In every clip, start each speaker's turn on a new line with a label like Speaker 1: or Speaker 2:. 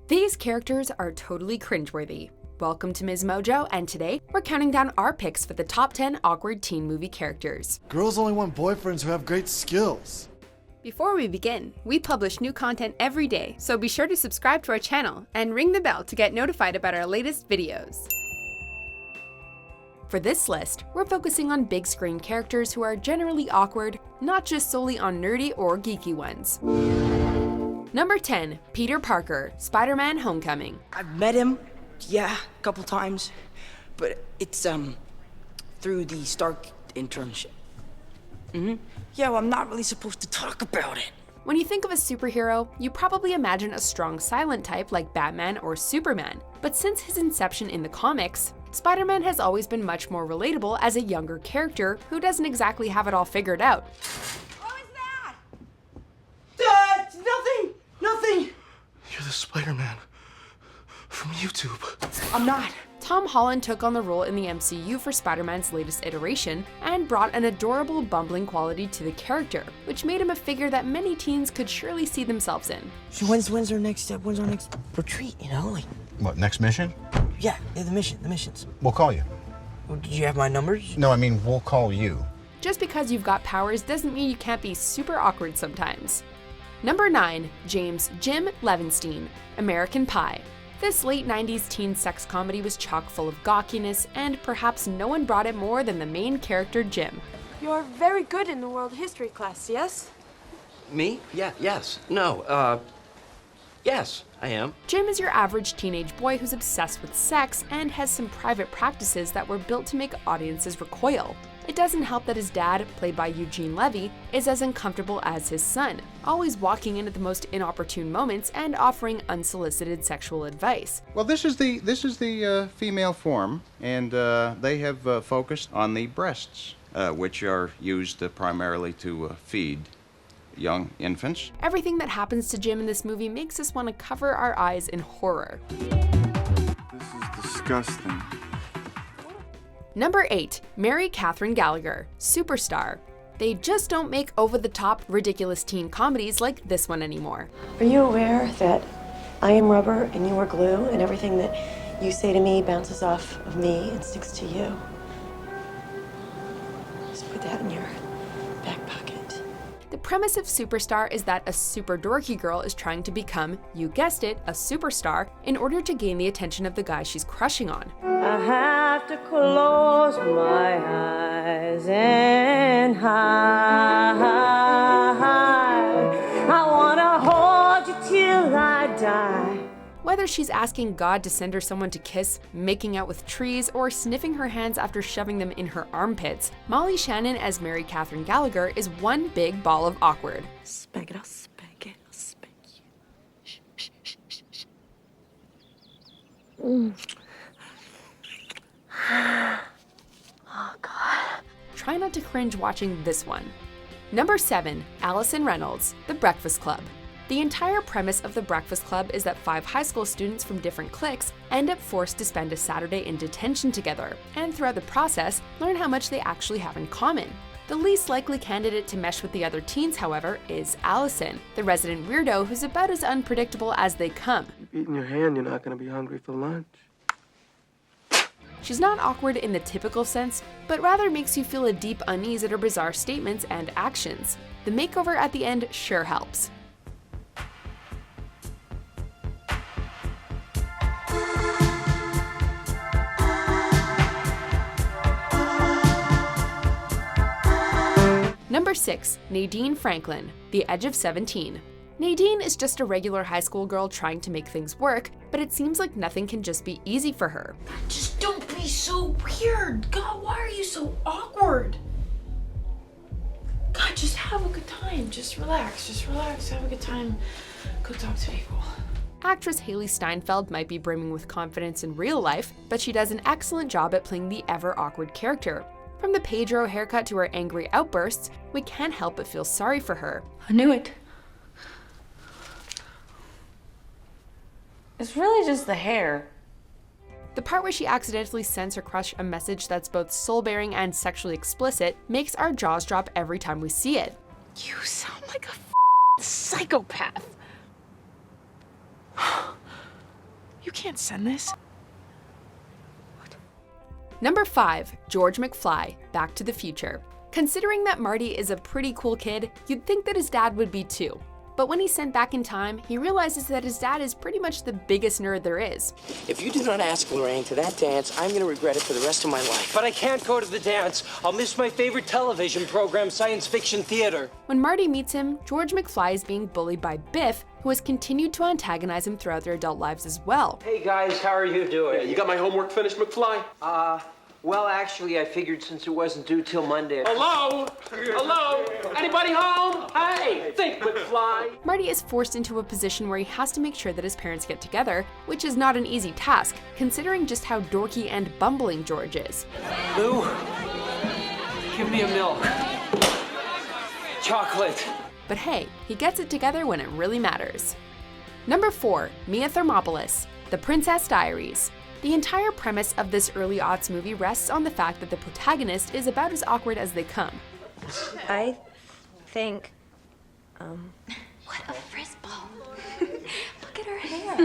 Speaker 1: These characters are totally cringeworthy. Welcome to MsMojo, and today we're counting down our picks for the top 10 awkward teen movie characters.
Speaker 2: Girls only want boyfriends who have great skills.
Speaker 1: Before we begin, we publish new content every day, so be sure to subscribe to our channel and ring the bell to get notified about our latest videos. For this list, we're focusing on big screen characters who are generally awkward, not just solely on nerdy or geeky ones. Number 10, Peter Parker, Spider-Man: Homecoming.
Speaker 3: I've met him, yeah, a couple times, but it's through the Stark internship. Yeah, well, I'm not really supposed to talk about it.
Speaker 1: When you think of a superhero, you probably imagine a strong silent type like Batman or Superman. But since his inception in the comics, Spider-Man has always been much more relatable as a younger character who doesn't exactly have it all figured out.
Speaker 3: What was that? Nothing.
Speaker 2: You're the Spider-Man from YouTube.
Speaker 3: I'm not.
Speaker 1: Tom Holland took on the role in the MCU for Spider-Man's latest iteration and brought an adorable bumbling quality to the character, which made him a figure that many teens could surely see themselves in.
Speaker 4: So when's our next retreat, you know? Like,
Speaker 5: What, next mission?
Speaker 4: yeah, the missions.
Speaker 5: We'll call you.
Speaker 4: Well, did you have my numbers?
Speaker 5: No, I mean, we'll call you.
Speaker 1: Just because you've got powers doesn't mean you can't be super awkward sometimes. Number 9, Jim Levenstein, American Pie. This late 90s teen sex comedy was chock full of gawkiness, and perhaps no one brought it more than the main character, Jim.
Speaker 6: You're very good in the world history class, yes?
Speaker 7: Me? Yeah, yes. No, yes, I am.
Speaker 1: Jim is your average teenage boy who's obsessed with sex and has some private practices that were built to make audiences recoil. It doesn't help that his dad, played by Eugene Levy, is as uncomfortable as his son, always walking in at the most inopportune moments and offering unsolicited sexual advice.
Speaker 8: Well, this is the female form, and they have focused on the breasts, which are used primarily to feed young infants.
Speaker 1: Everything that happens to Jim in this movie makes us want to cover our eyes in horror.
Speaker 2: This is disgusting.
Speaker 1: Number 8, Katherine Gallagher, Superstar. They just don't make over-the-top, ridiculous teen comedies like this one anymore.
Speaker 9: Are you aware that I am rubber and you are glue, and everything that you say to me bounces off of me and sticks to you? Just put that in your back pocket.
Speaker 1: The premise of Superstar is that a super dorky girl is trying to become, you guessed it, a superstar in order to gain the attention of the guy she's crushing on.
Speaker 9: I have to close my eyes and hide. I wanna hold you till I die.
Speaker 1: Whether she's asking God to send her someone to kiss, making out with trees, or sniffing her hands after shoving them in her armpits, Molly Shannon as Katherine Gallagher is one big ball of awkward.
Speaker 9: Spank it, I'll spank it, I'll spank you. Shh, shh, shh, shh, shh. Oh, God.
Speaker 1: Try not to cringe watching this one. Number 7, Allison Reynolds, The Breakfast Club. The entire premise of The Breakfast Club is that 5 high school students from different cliques end up forced to spend a Saturday in detention together, and throughout the process, learn how much they actually have in common. The least likely candidate to mesh with the other teens, however, is Allison, the resident weirdo who's about as unpredictable as they come.
Speaker 10: Eating your hand, you're not gonna be hungry for lunch.
Speaker 1: She's not awkward in the typical sense, but rather makes you feel a deep unease at her bizarre statements and actions. The makeover at the end sure helps. Number 6, Nadine Franklin, The Edge of 17. Nadine is just a regular high school girl trying to make things work, but it seems like nothing can just be easy for her.
Speaker 6: Just don't be so weird. God, why are you so awkward? God, just have a good time. Just relax, have a good time. Go talk to people.
Speaker 1: Actress Haley Steinfeld might be brimming with confidence in real life, but she does an excellent job at playing the ever-awkward character. From the Pedro haircut to her angry outbursts, we can't help but feel sorry for her.
Speaker 6: I knew it. It's really just the hair.
Speaker 1: The part where she accidentally sends her crush a message that's both soul-bearing and sexually explicit makes our jaws drop every time we see it.
Speaker 6: You sound like a psychopath. You can't send this.
Speaker 1: Number 5, George McFly, Back to the Future. Considering that Marty is a pretty cool kid, you'd think that his dad would be too. But when he's sent back in time, he realizes that his dad is pretty much the biggest nerd there is.
Speaker 4: If you do not ask Lorraine to that dance, I'm gonna regret it for the rest of my life.
Speaker 11: But I can't go to the dance. I'll miss my favorite television program, Science Fiction Theater.
Speaker 1: When Marty meets him, George McFly is being bullied by Biff, who has continued to antagonize him throughout their adult lives as well.
Speaker 11: Hey guys, how are you doing?
Speaker 2: Yeah, you got my homework finished, McFly?
Speaker 11: Well, actually, I figured since it wasn't due till Monday.
Speaker 2: Hello? Hello? Anybody home?
Speaker 11: Hey, think, McFly.
Speaker 1: Marty is forced into a position where he has to make sure that his parents get together, which is not an easy task, considering just how dorky and bumbling George is.
Speaker 11: Lou, give me a milk. Chocolate.
Speaker 1: But hey, he gets it together when it really matters. Number 4, Mia Thermopolis, The Princess Diaries. The entire premise of this early aughts movie rests on the fact that the protagonist is about as awkward as they come.
Speaker 9: I think,
Speaker 12: What a frizzball. Look at her hair.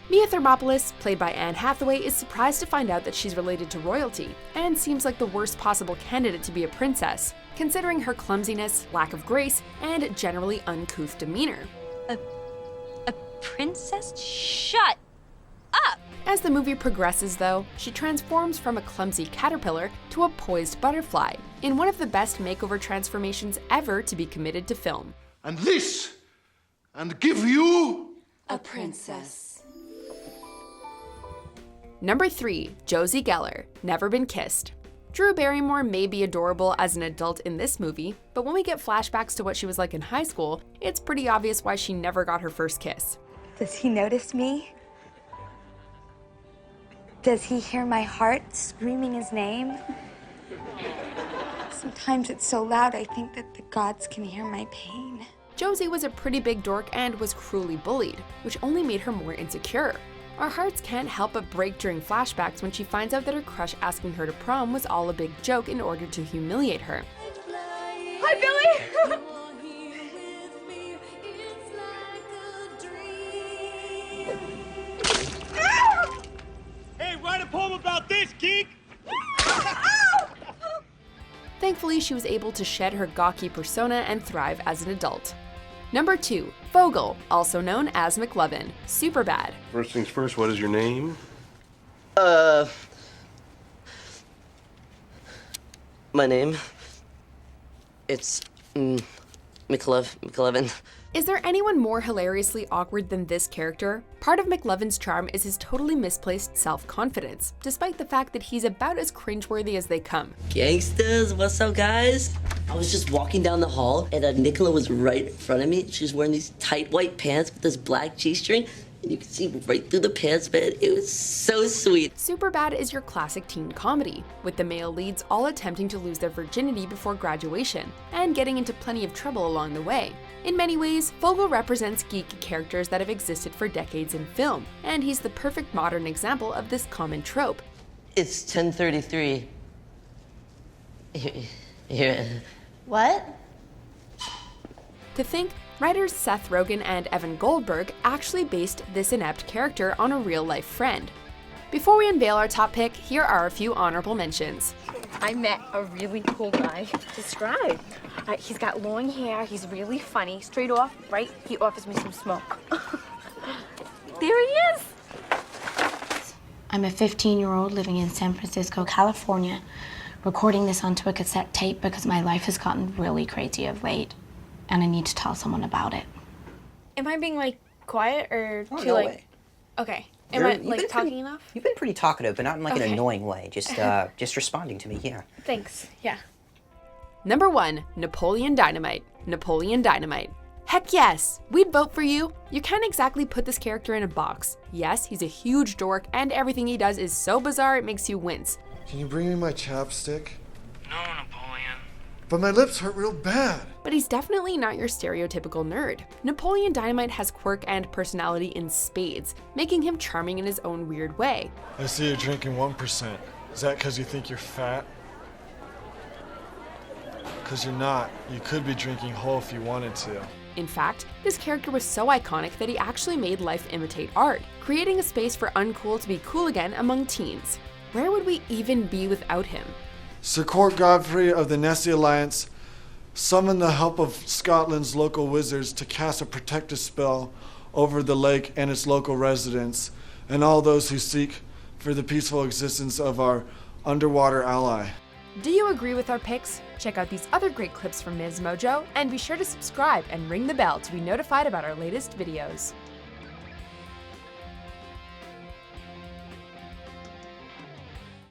Speaker 1: Mia Thermopolis, played by Anne Hathaway, is surprised to find out that she's related to royalty, and seems like the worst possible candidate to be a princess, considering her clumsiness, lack of grace, and generally uncouth demeanor.
Speaker 12: A princess? Shut up!
Speaker 1: As the movie progresses, though, she transforms from a clumsy caterpillar to a poised butterfly, in one of the best makeover transformations ever to be committed to film.
Speaker 2: And this, and give you
Speaker 12: A princess.
Speaker 1: Number 3, Josie Geller, Never Been Kissed. Drew Barrymore may be adorable as an adult in this movie, but when we get flashbacks to what she was like in high school, it's pretty obvious why she never got her first kiss.
Speaker 13: Does he notice me? Does he hear my heart screaming his name? Sometimes it's so loud I think that the gods can hear my pain.
Speaker 1: Josie was a pretty big dork and was cruelly bullied, which only made her more insecure. Our hearts can't help but break during flashbacks when she finds out that her crush asking her to prom was all a big joke in order to humiliate her.
Speaker 13: Hi, Billy!
Speaker 11: Hey, write a poem about this, geek!
Speaker 1: Thankfully, she was able to shed her gawky persona and thrive as an adult. Number 2, Fogell, also known as McLovin, Superbad.
Speaker 2: First things first, what is your name?
Speaker 4: My name, it's McLovin.
Speaker 1: Is there anyone more hilariously awkward than this character? Part of McLovin's charm is his totally misplaced self-confidence, despite the fact that he's about as cringeworthy as they come.
Speaker 4: Gangsters, what's up, guys? I was just walking down the hall, and Nicola was right in front of me. She was wearing these tight white pants with this black G-string, and you could see right through the pants, man. It was so sweet.
Speaker 1: Superbad is your classic teen comedy, with the male leads all attempting to lose their virginity before graduation, and getting into plenty of trouble along the way. In many ways, Fogell represents geeky characters that have existed for decades in film, and he's the perfect modern example of this common trope.
Speaker 4: It's 10:33. Here.
Speaker 12: What?
Speaker 1: To think, writers Seth Rogen and Evan Goldberg actually based this inept character on a real-life friend. Before we unveil our top pick, here are a few honorable mentions.
Speaker 13: I met a really cool guy. Describe. He's got long hair, he's really funny. Straight off, right? He offers me some smoke. There he is!
Speaker 14: I'm a 15-year-old living in San Francisco, California, recording this onto a cassette tape because my life has gotten really crazy of late, and I need to tell someone about it.
Speaker 6: Am I being, like, quiet or
Speaker 4: Oh,
Speaker 6: too,
Speaker 4: no
Speaker 6: like...
Speaker 4: way.
Speaker 6: Okay. Am I, like, talking enough?
Speaker 4: You've been pretty talkative, but not in, like,
Speaker 6: Okay.
Speaker 4: an annoying way. Just responding to me, yeah.
Speaker 6: Thanks. Yeah.
Speaker 1: Number 1, Napoleon Dynamite. Napoleon Dynamite. Heck yes! We'd vote for you! You can't exactly put this character in a box. Yes, he's a huge dork, and everything he does is so bizarre it makes you wince.
Speaker 2: Can you bring me my chapstick? No, Napoleon. But my lips hurt real bad.
Speaker 1: But he's definitely not your stereotypical nerd. Napoleon Dynamite has quirk and personality in spades, making him charming in his own weird way.
Speaker 2: I see you're drinking 1%. Is that because you think you're fat? Because you're not. You could be drinking whole if you wanted to.
Speaker 1: In fact, this character was so iconic that he actually made life imitate art, creating a space for uncool to be cool again among teens. Where would we even be without him?
Speaker 2: Sir Court Godfrey of the Nessie Alliance summoned the help of Scotland's local wizards to cast a protective spell over the lake and its local residents, and all those who seek for the peaceful existence of our underwater ally.
Speaker 1: Do you agree with our picks? Check out these other great clips from MsMojo, and be sure to subscribe and ring the bell to be notified about our latest videos.